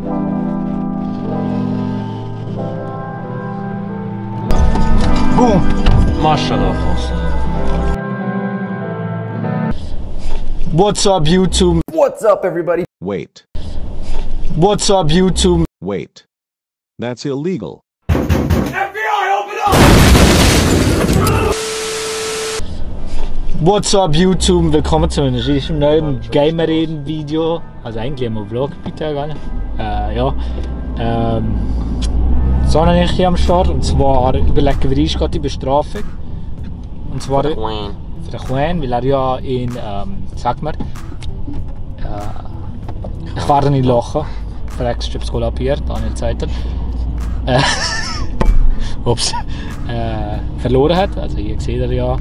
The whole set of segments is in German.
Boom! Maschallah. What's up, YouTube? What's up, everybody? Wait. What's up, YouTube? Wait. That's illegal. What's up, YouTube? Willkommen zu einem richtig neuen Gamer-Reden-Video. Also eigentlich immer Vlog, bitte gar nicht. Ja. Sonne nicht hier am Start. Und zwar überlegen wir uns gerade die Bestrafung. Und zwar für den Juan, weil er ja in, sag mal, ich werde nicht lachen. Fragst du, ob es kollabiert, Daniel Zeiter. Ups. Verloren hat. Also hier seht ihr ja.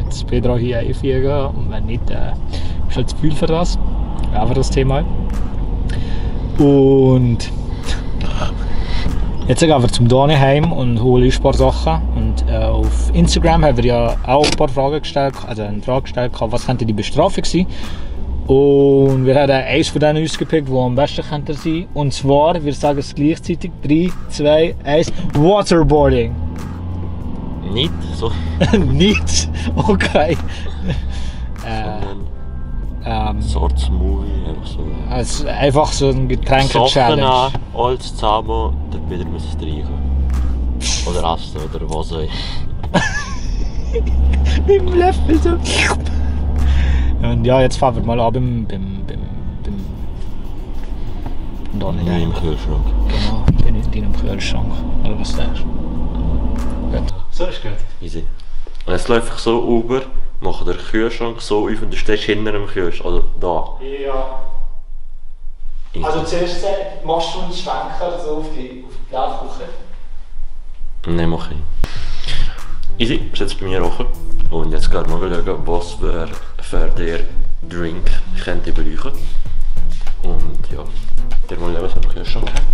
Jetzt Pedro hier einfügen und wenn nicht, ist halt das Gefühl für das. Einfach das Thema. Und jetzt gehen wir zum Dani heim und holen uns ein paar Sachen. Und auf Instagram haben wir ja auch ein paar Fragen gestellt, also eine Frage gestellt, was könnte die Bestrafung sein. Und wir haben eins von denen ausgepickt, das am besten könnte sein. Und zwar, wir sagen es gleichzeitig, 3, 2, 1, Waterboarding. Nicht so. Nicht? Okay. Sorts Movie, einfach so. Also einfach so ein Getränke-Challenge. Sachen alles zusammen, dann wieder müssen es reichen. Oder essen, oder was auch immer. Mit dem Löffel so. Und ja, jetzt fahren wir mal an beim Dani. Nicht im Kühlschrank. Genau, bin in deinem Kühlschrank. Oder was denkst du? Gut. So ist gut. Easy. Und jetzt läuft ich so über, mache den Kühlschrank so auf und du stehst hinter dem Kühlschrank, also da. Ja. Easy. Also zuerst machst du einen Schwenker so auf die Laufküche. Nein, mach ich. Easy, ist jetzt bei mir offen. Und jetzt gehen wir mal schauen, was für den Drink ich könnte brauchen. Und ja, der mal was am Kühlschrank haben.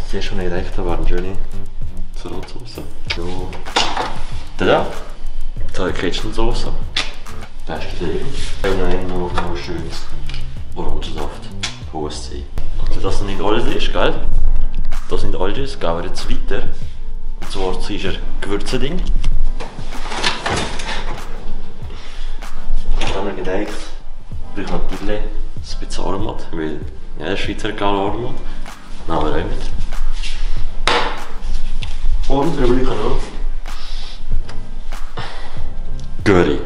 Sehr schon nicht recht, aber eine schöne Salatsauce. So. Tada! Zwei Kitchen-Sauce. Beste Ding. Und dann noch schönes Orangensaft. Hohes C. Also das nicht alles ist, gell? Das sind alles, gehen wir jetzt weiter. Und zwar ist ein Gewürze-Ding. Ich habe mir gedacht, ich brauche natürlich ein bisschen Aromat, weil ja, Schweizer hat gerne Aromat. Nein, aber auch nicht. Und wir brauchen noch Curry.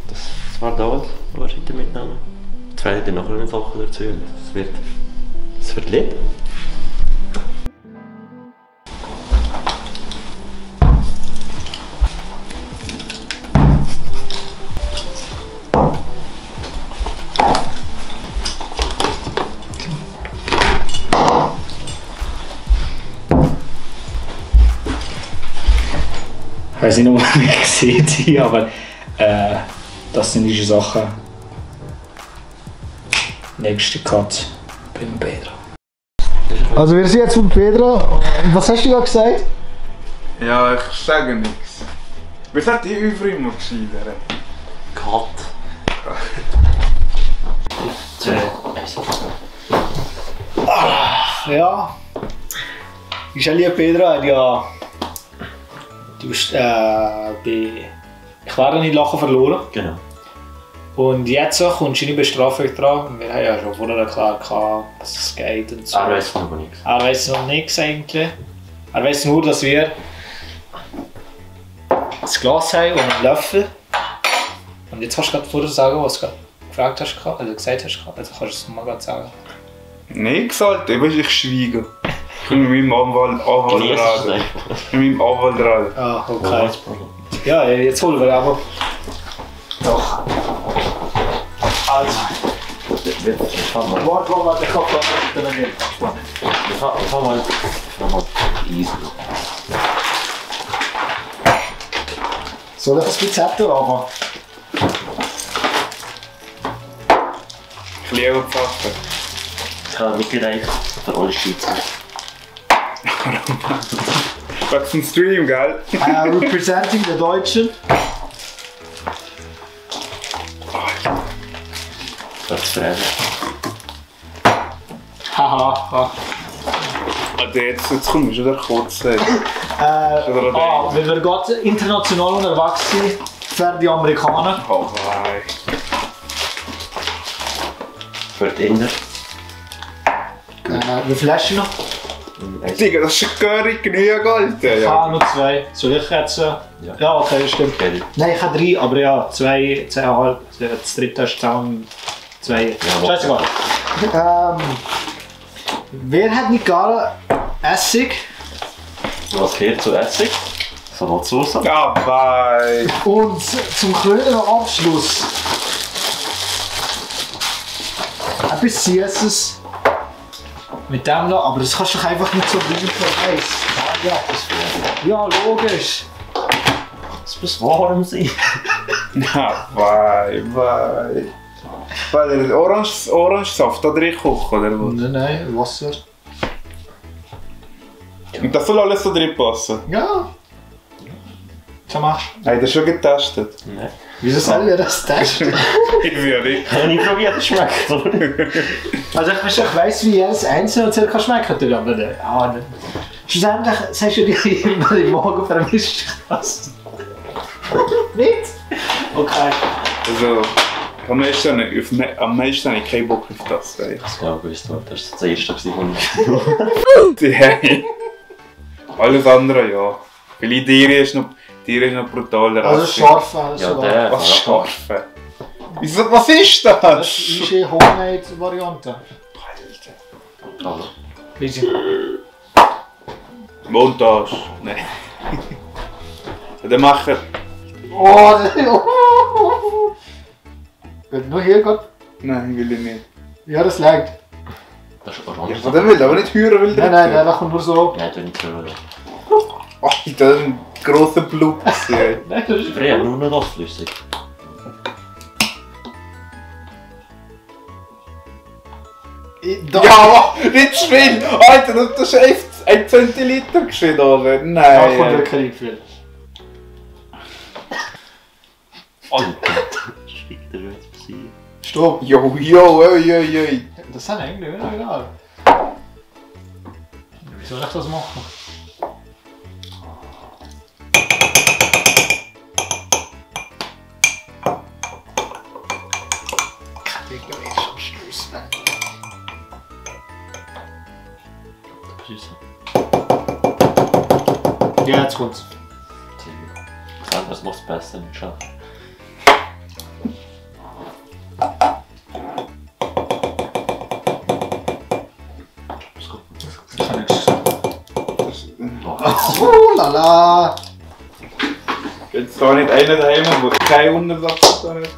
Das war alles, was ich heute mitnehmen. Jetzt werde ich dir nachher eine Sache erzählen. Es wird lieb. Ich weiß nicht, ob man mich sieht, aber das sind diese Sachen. Nächste Cut beim Pedro. Also wir sind jetzt von Pedro. Was hast du gerade gesagt? Ja, ich sage nichts. Was hat die Übrig immer geschrieben? Cut. 2, 1. Ja. Ich liebe Pedro hat ja ich werde nicht lachen verloren. Genau. Und jetzt kommst du in die Bestrafung dran. Wir haben ja schon vorher klar gehabt, dass es geht und so. Er weiß noch nichts. Er weiß noch nichts eigentlich. Er weiß nur, dass wir ein Glas haben und einen Löffel. Und jetzt kannst du gerade vorher sagen, was du gerade gefragt hast, also gesagt hast. Also kannst du es mal gerade sagen. Nichts halt, ich schweige. Ich bin mit meinem Anwalt reden. Mit meinem Anwalt reden. Ah, okay. Ja, jetzt holen wir aber. Doch. Also. Warte, ich hoffe, dass ich nicht. Fahr mal. Easy. Soll ich das Rezept aber? Ich liebe Pfeffer. Ich habe mitgereicht für alle Schweizer. Wegen dem Stream, gell? Representing der Deutschen. Das ist Frage. Haha. Jetzt kommst du wieder kurz. Weil wir gerade international unterwegs sind für die Amerikaner. Oh nein. Für die Inder. Wie viel hast du noch? Digga, das ist ein Curry genug, Alter. Ich Ja. habe noch 2. Soll ich jetzt? Ja, okay, stimmt. Okay. Nein, ich habe 3, aber ja, 2, 2,5. Das dritte ist zusammen 2. Scheißegal. Wer hat nicht gar Essig? Was gehört zu Essig? Salatsauce. Dabei. Und zum krönenden Abschluss etwas Süßes. Mit dem noch, aber das kannst du doch einfach nicht so bringen für Eis. Ja, logisch. Es muss warm sein. Dabei. Weil Orangensaft da drin kochen, oder was? Nein, Wasser. Und das soll alles so drin passen? Ja. Was machst du? Habt ihr schon getestet? Nein. Wieso soll ich das testen? Ich will ja nicht. Ich habe nie probiert, es schmeckt. Also ich weiss, wie jedes einzelne circa schmeckt, natürlich, aber schlussendlich sagst du dir immer im Magen vermischt. Was? Nicht? Okay. Also, am meisten habe ich keinen Bock auf das. Ey. Ja, gewusst, das ist das erste, was ich Die alles andere ja. Viele Tiere ist noch brutaler. Also scharf alles Ja, sogar. der. Was scharfe? Wieso, was ist Das das? ist eine Homemade-Variante. Also, Easy. Montage. Nein. Dann machen. Oh, Wird nur hier Gott? Nein, will ich nicht. Ja, das lag. das ist Ja, orange. der will aber nicht hören, will der. Nein, der kommt nur so. Nein, du nicht hören. Alter, das ist ein grosser Blups. Ey. Nein, das ist Früher nur noch das flüssig. Ja, nicht zu viel! Alter, das ist 1 Zentiliter geschehen, oder? Da Nein. kommt wirklich nicht viel. Alter, schickt der jetzt passieren. Stopp. Jo, oi. Das sind eigentlich wieder egal. Wie soll ich das machen? Süße. Ja, jetzt kommt's. Das macht es besser, nicht scharf. Ich kann nichts sagen. Oh, Oh lala! Jetzt da nicht einer daheim, wo kein Untersatz da nicht.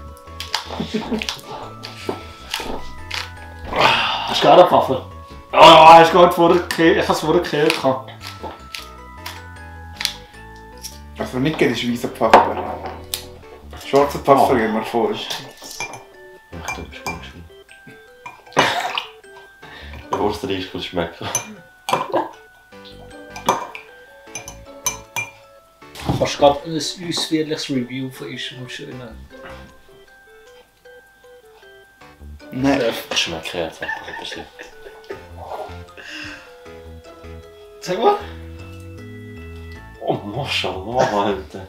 Hast du gerade eine Pfaffe? Oh, hast du gerade vorher gekehrt? Ich habe es vorher gekehrt. Also nicht geht, ist weißer Pfeffer. Schwarzer Pfeffer geht mir vor. ich tue es schon schön. Der Wurst ist gut schmeckt. Kannst du gerade ein ausführliches Review von Ischgl schön? Nein. Ich schmecke jetzt einfach ein bisschen. Sag mal. Oh, Maschallah, Alter.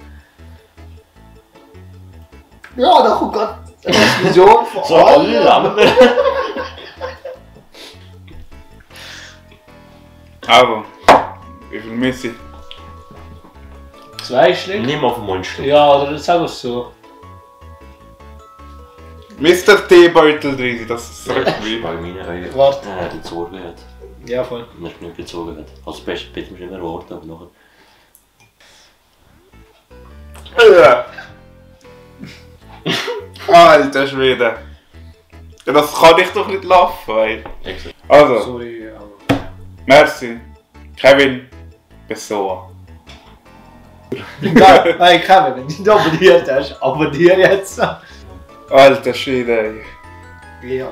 Ja, da kommt gerade eine Explosion von So alle anderen. Aber, wie viel Messi? 2 Stück? Nimm auf den Mund schlucken. Ja, oder sag es so. Mr. Teebeutel drin, das ist irgendwie. Weil meine Eier Warte. gezogen hat. Ja, voll. Nicht genug gezogen hat. Also best bitte mich immer warten, aber nachher. Alter Schwede. Ja, das kann ich doch nicht laufen, ey. Exakt. Also, Sorry, aber... merci. Kevin Pessoa. Nein, nein, Kevin, wenn du nicht abonniert hast, abonniere jetzt. Alter Schwede, ey. Ja.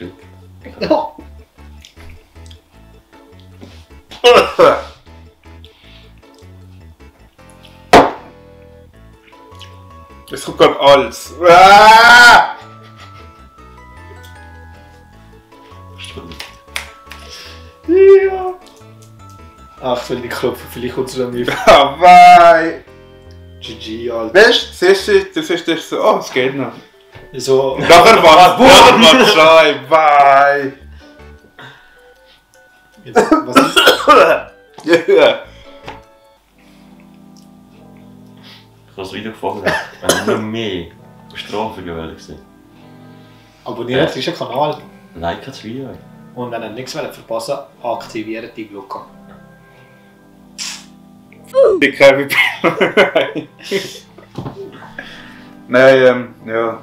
Shit. Es kommt gerade alles. Ah! Stimmt. Ja. Ach, ich will nicht klopfen, vielleicht kommt es dann wieder. Ah, bye. GG, Alter. Weißt du, das ist so, oh, es geht noch. So. Nachher was schreien, bye. Jetzt, was ist? Ja. Ich habe es wieder gefragt, wenn nur mehr Strafen gewählt waren. Abonniert unseren Kanal. Like das Video. Und wenn ihr nichts mehr verpassen wollt, aktiviert die Glocke. Die Kevin. Nein, ja.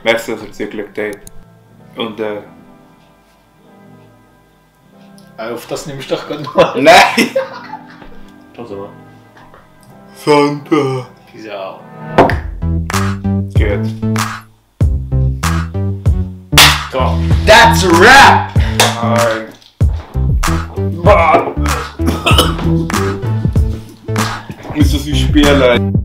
Merci, dass ihr zugelassen habt. Und Auf das nimmst du doch gar noch. nein! Also mal. Santa! Peace out. Gut. Go. That's a wrap! Nein. Ist das wie Spielen?